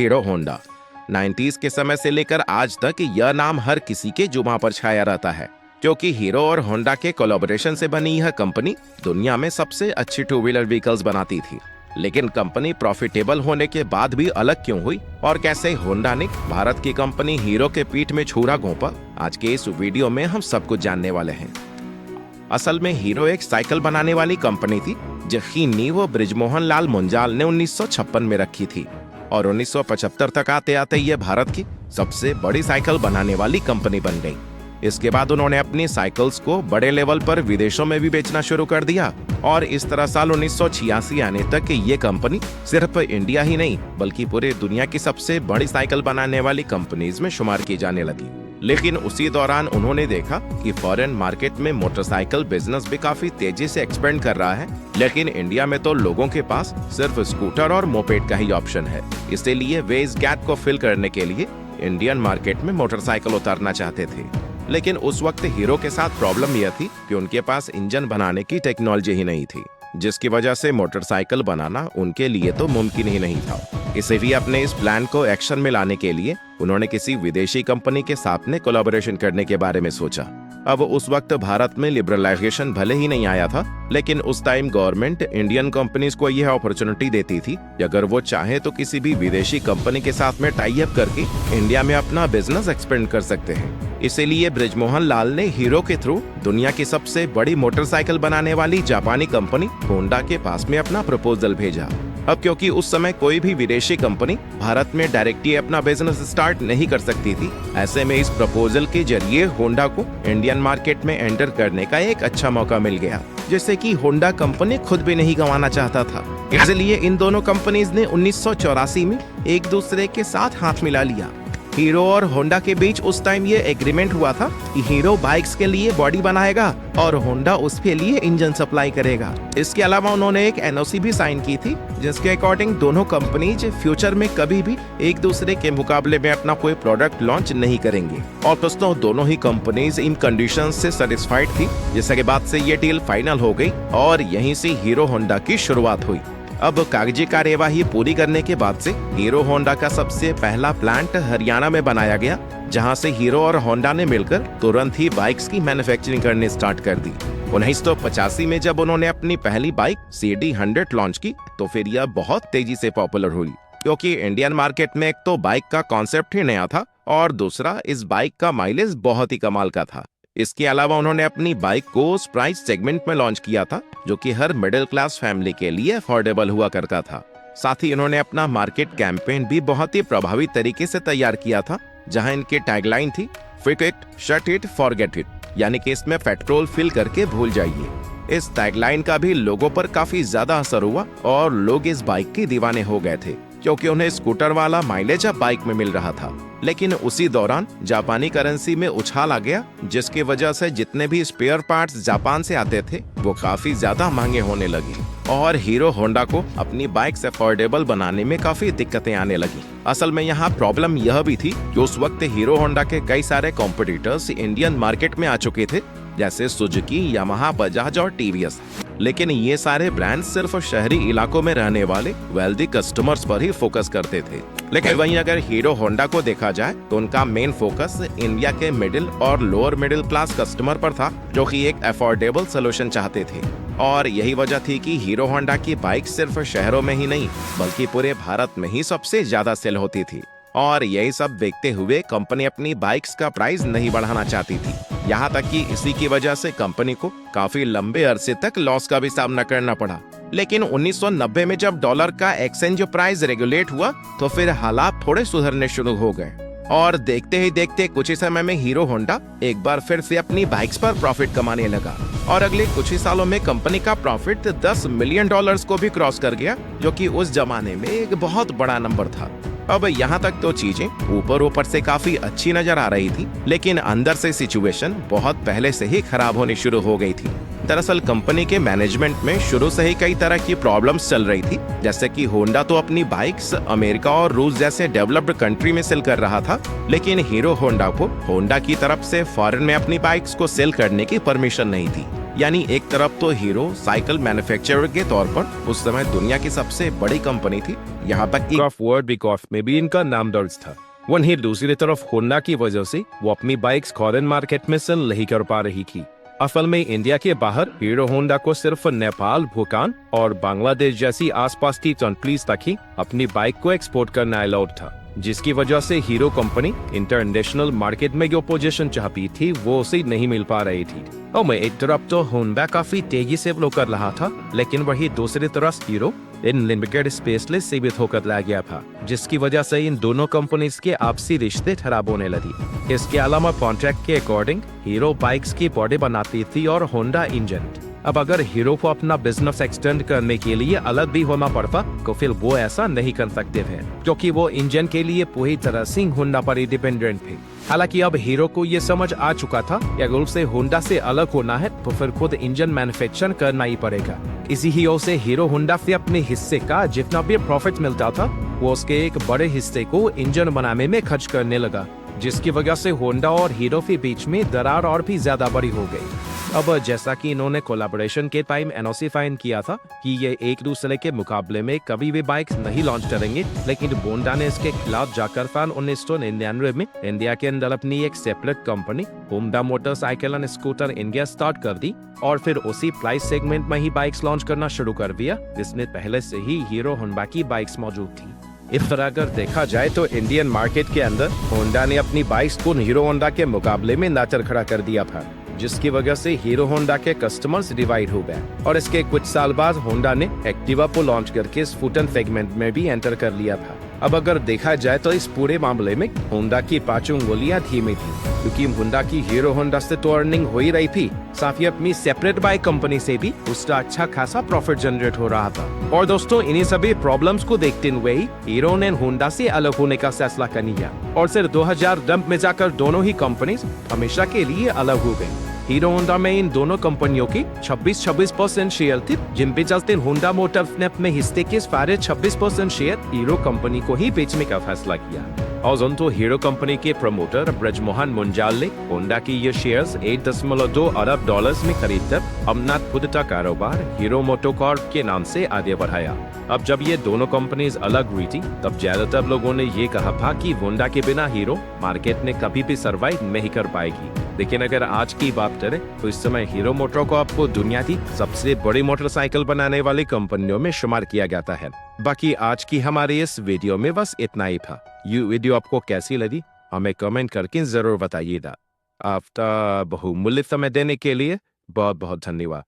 Hero Honda. 90s के समय से लेकर आज तक यह नाम हर किसी के जुबां पर छाया रहता है, क्योंकि हीरो और होंडा के कोलैबोरेशन से बनी यह कंपनी दुनिया में सबसे अच्छी टू व्हीलर व्हीकल्स बनाती थी। लेकिन कंपनी प्रॉफिटेबल होने के बाद भी अलग क्यों हुई और कैसे होंडा ने भारत की कंपनी हीरो के पीठ में छुरा घोंपा, आज के इस वीडियो में हम सब कुछ जानने वाले हैं। असल में हीरो एक साइकिल बनाने वाली कंपनी थी, जिसकी नींव बृजमोहन लाल मुंजाल ने 1956 में रखी थी और 1975 तक आते आते यह भारत की सबसे बड़ी साइकिल बनाने वाली कंपनी बन गई। इसके बाद उन्होंने अपनी साइकिल्स को बड़े लेवल पर विदेशों में भी बेचना शुरू कर दिया और इस तरह साल 1986 आने तक ये कंपनी सिर्फ इंडिया ही नहीं बल्कि पूरे दुनिया की सबसे बड़ी साइकिल बनाने वाली कंपनीज में शुमार की जाने लगी। लेकिन उसी दौरान उन्होंने देखा कि फॉरेन मार्केट में मोटरसाइकिल बिजनेस भी काफी तेजी से एक्सपेंड कर रहा है, लेकिन इंडिया में तो लोगों के पास सिर्फ स्कूटर और मोपेड का ही ऑप्शन है। इसीलिए वे इस गैप को फिल करने के लिए इंडियन मार्केट में मोटरसाइकिल उतारना चाहते थे। लेकिन उस वक्त हीरो के साथ प्रॉब्लम यह थी कि उनके पास इंजन बनाने की टेक्नोलॉजी ही नहीं थी, जिसकी वजह से मोटरसाइकिल बनाना उनके लिए तो मुमकिन ही नहीं था। इसीलिए अपने इस प्लान को एक्शन में लाने के लिए उन्होंने किसी विदेशी कंपनी के साथ में कोलैबोरेशन करने के बारे में सोचा। अब उस वक्त भारत में लिबरलाइजेशन भले ही नहीं आया था, लेकिन उस टाइम गवर्नमेंट इंडियन कंपनीज को यह अपॉर्चुनिटी देती थी कि अगर वो चाहे तो किसी भी विदेशी कंपनी के साथ में टाई अप करके इंडिया में अपना बिजनेस एक्सपेंड कर सकते हैं। इसीलिए बृजमोहन लाल ने हीरो के थ्रू दुनिया की सबसे बड़ी मोटरसाइकिल बनाने वाली जापानी कंपनी होंडा के पास में अपना प्रपोजल भेजा। अब क्योंकि उस समय कोई भी विदेशी कंपनी भारत में डायरेक्टली अपना बिजनेस स्टार्ट नहीं कर सकती थी, ऐसे में इस प्रपोजल के जरिए होंडा को इंडियन मार्केट में एंटर करने का एक अच्छा मौका मिल गया, जिससे कि होंडा कंपनी खुद भी नहीं गंवाना चाहता था। इसलिए इन दोनों कंपनीज ने 1984 में एक दूसरे के साथ हाथ मिला लिया। हीरो और होंडा के बीच उस टाइम ये एग्रीमेंट हुआ था कि हीरो बाइक्स के लिए बॉडी बनाएगा और होंडा उसके लिए इंजन सप्लाई करेगा। इसके अलावा उन्होंने एक एनओसी भी साइन की थी, जिसके अकॉर्डिंग दोनों कंपनीज फ्यूचर में कभी भी एक दूसरे के मुकाबले में अपना कोई प्रोडक्ट लॉन्च नहीं करेंगे। और दोस्तों, दोनों ही कंपनीज इन कंडीशंस से सेटिस्फाइड थी, जिसके बाद से ये डील फाइनल हो गई और यहीं से हीरो होंडा की शुरुआत हुई। अब कागजी कार्यवाही पूरी करने के बाद से हीरो होंडा का सबसे पहला प्लांट हरियाणा में बनाया गया, जहां से हीरो और होंडा ने मिलकर तुरंत ही बाइक्स की मैन्युफैक्चरिंग करनी स्टार्ट कर दी। 1985 में जब उन्होंने अपनी पहली बाइक CD100 लॉन्च की तो फिर यह बहुत तेजी से पॉपुलर हुई, क्योंकि इंडियन मार्केट में एक तो बाइक का कॉन्सेप्ट ही नया था और दूसरा इस बाइक का माइलेज बहुत ही कमाल का था। इसके अलावा उन्होंने अपनी बाइक को उस प्राइस सेगमेंट में लॉन्च किया था जो कि हर मिडिल क्लास फैमिली के लिए अफोर्डेबल हुआ करता था। साथ ही इन्होंने अपना मार्केट कैंपेन भी बहुत ही प्रभावी तरीके से तैयार किया था, जहां इनकी टैगलाइन थी fit it, shut it, forget it, यानी कि इसमें पेट्रोल फिल करके भूल जाइए। इस टैगलाइन का भी लोगों पर काफी ज्यादा असर हुआ और लोग इस बाइक के दीवाने हो गए थे, क्योंकि उन्हें स्कूटर वाला माइलेज अब बाइक में मिल रहा था। लेकिन उसी दौरान जापानी करेंसी में उछाल आ गया, जिसकी वजह से जितने भी स्पेयर पार्ट्स जापान से आते थे वो काफी ज्यादा महंगे होने लगे और हीरो होंडा को अपनी बाइक्स अफोर्डेबल बनाने में काफी दिक्कतें आने लगी। असल में यहाँ प्रॉब्लम यह भी थी कि उस वक्त हीरो होंडा के कई सारे कॉम्पिटिटर्स इंडियन मार्केट में आ चुके थे, जैसे सुजुकी, यामाहा, बजाज और टीवीएस। लेकिन ये सारे ब्रांड सिर्फ शहरी इलाकों में रहने वाले वेल्दी कस्टमर्स पर ही फोकस करते थे। लेकिन वहीं अगर हीरो होंडा को देखा जाए तो उनका मेन फोकस इंडिया के मिडिल और लोअर मिडिल क्लास कस्टमर पर था, जो कि एक अफोर्डेबल सोल्यूशन चाहते थे। और यही वजह थी कि हीरो होंडा की बाइक सिर्फ शहरों में ही नहीं बल्कि पूरे भारत में ही सबसे ज्यादा सेल होती थी। और यही सब देखते हुए कंपनी अपनी बाइक्स का प्राइस नहीं बढ़ाना चाहती थी, यहाँ तक कि इसी की वजह से कंपनी को काफी लंबे अरसे तक लॉस का भी सामना करना पड़ा। लेकिन 1990 में जब डॉलर का एक्सचेंज प्राइस रेगुलेट हुआ तो फिर हालात थोड़े सुधरने शुरू हो गए और देखते ही देखते कुछ ही समय में हीरो होंडा एक बार फिर से अपनी बाइक्स पर प्रॉफिट कमाने लगा और अगले कुछ ही सालों में कंपनी का प्रॉफिट $10 मिलियन को भी क्रॉस कर गया, जो कि उस जमाने में एक बहुत बड़ा नंबर था। अब यहाँ तक तो चीजें ऊपर से काफी अच्छी नजर आ रही थी, लेकिन अंदर से सिचुएशन बहुत पहले से ही खराब होनी शुरू हो गई थी। दरअसल कंपनी के मैनेजमेंट में शुरू से ही कई तरह की प्रॉब्लम्स चल रही थी, जैसे कि होंडा तो अपनी बाइक्स अमेरिका और रूस जैसे डेवलप्ड कंट्री में सेल कर रहा था, लेकिन हीरो होंडा को होंडा की तरफ से फॉरेन में अपनी बाइक्स को सेल करने की परमिशन नहीं थी। यानी एक तरफ तो हीरो साइकिल मैन्युफैक्चरर के तौर पर उस समय दुनिया की सबसे बड़ी कंपनी थी, यहाँ तक कि वर्ल्ड कॉफ में भी इनका नाम दर्ज था। वहीं दूसरी तरफ होंडा की वजह से वो अपनी बाइक्स फॉरेन मार्केट में सेल नहीं कर पा रही थी। असल में इंडिया के बाहर हीरो होंडा को सिर्फ नेपाल, भूटान और बांग्लादेश जैसी आसपास की कंट्रीज तक ही अपनी बाइक को एक्सपोर्ट करना अलाउड था, जिसकी वजह से हीरो कंपनी इंटरनेशनल मार्केट में जो पोजीशन चाहती थी वो उसे नहीं मिल पा रही थी। और मैं एक तरफ तो होंडा काफी तेजी से फ्लो कर रहा था, लेकिन वही दूसरी तरफ हीरो इन लिमिटेड स्पेस से सीमित होकर रह गया था, जिसकी वजह से इन दोनों कंपनीज के आपसी रिश्ते खराब होने लगी। इसके अलावा कॉन्ट्रैक्ट के अकॉर्डिंग हीरो बाइक्स की बॉडी बनाती थी और होंडा इंजन। अब अगर हीरो को अपना बिजनेस एक्सटेंड करने के लिए अलग भी होना पड़ता तो फिर वो ऐसा नहीं कर सकते थे, क्योंकि वो इंजन के लिए पूरी तरह से होंडा पर डिपेंडेंट थे। हालांकि अब हीरो को ये समझ आ चुका था कि अगर उसे होंडा से अलग होना है तो फिर खुद इंजन मैन्युफैक्चर करना ही पड़ेगा। इसी ही ओर से हीरो होंडा से अपने हिस्से का जितना भी प्रॉफिट मिलता था वो उसके एक बड़े हिस्से को इंजन बनाने में खर्च करने लगा, जिसकी वजह से होंडा और हीरो के बीच में दरार और भी ज्यादा बड़ी हो गई। अब जैसा कि इन्होंने कोलैबोरेशन के टाइम एनओसी साइन किया था कि ये एक दूसरे के मुकाबले में कभी भी बाइक्स नहीं लॉन्च करेंगे, लेकिन होंडा ने इसके खिलाफ जाकर सन 1999 में इंडिया के अंदर अपनी एक separate company Honda motorcycle and scooter India start कर दी और फिर उसी प्राइस सेगमेंट में ही बाइक्स लॉन्च करना शुरू कर दिया, जिसमें पहले से ही हीरो होंडा की बाइक्स मौजूद थी। इस तरह अगर देखा जाए तो इंडियन मार्केट के अंदर होंडा ने अपनी बाइक्स को हीरो होंडा के मुकाबले में नाचर खड़ा कर दिया था, जिसकी वजह से हीरो होंडा के कस्टमर्स डिवाइड हो गए और इसके कुछ साल बाद होंडा ने एक्टिवा को लॉन्च करके स्कूटर सेगमेंट में भी एंटर कर लिया था। अब अगर देखा जाए तो इस पूरे मामले में होंडा की पांचों उंगलियां धीमी थी, क्योंकि होंडा की हीरो होंडा से तो अर्निंग हो ही रही थी, साथ ही अपनी सेपरेट बाइक कंपनी से भी उसका अच्छा खासा प्रॉफिट जनरेट हो रहा था। और दोस्तों, इन्हीं सभी प्रॉब्लम्स को देखते हुए ही हीरो ने होंडा से अलग होने का फैसला कर लिया और सिर्फ 2010 में जाकर दोनों ही कंपनीज हमेशा के लिए अलग हो गयी। हीरो होंडा में इन दोनों कंपनियों की 26% शेयर थी, जिनके चलते होंडा मोटर्स ने अपने हिस्से के सारे 26% शेयर हीरो कंपनी को ही बेचने का फैसला किया। और तो हीरो कंपनी के प्रमोटर ब्रजमोहन मुंजाल ने होंडा की ये शेयर्स 8.2 अरब डॉलर्स में खरीदकर अपना खुद का कारोबार हीरो मोटोकॉर्प के नाम से आगे बढ़ाया। अब जब ये दोनों कंपनीज अलग हुई थी तब ज्यादातर लोगों ने ये कहा था कि होंडा के बिना हीरो मार्केट में कभी भी सर्वाइव नहीं कर पाएगी। लेकिन अगर आज की बात करें तो इस समय हीरो मोटोकॉर्प को दुनिया की सबसे बड़ी मोटरसाइकिल बनाने वाली कंपनियों में शुमार किया जाता है। बाकी आज की हमारे इस वीडियो में बस इतना ही था। ये वीडियो आपको कैसी लगी हमें कमेंट करके जरूर बताइएगा। आपका बहुमूल्य समय देने के लिए बहुत बहुत धन्यवाद।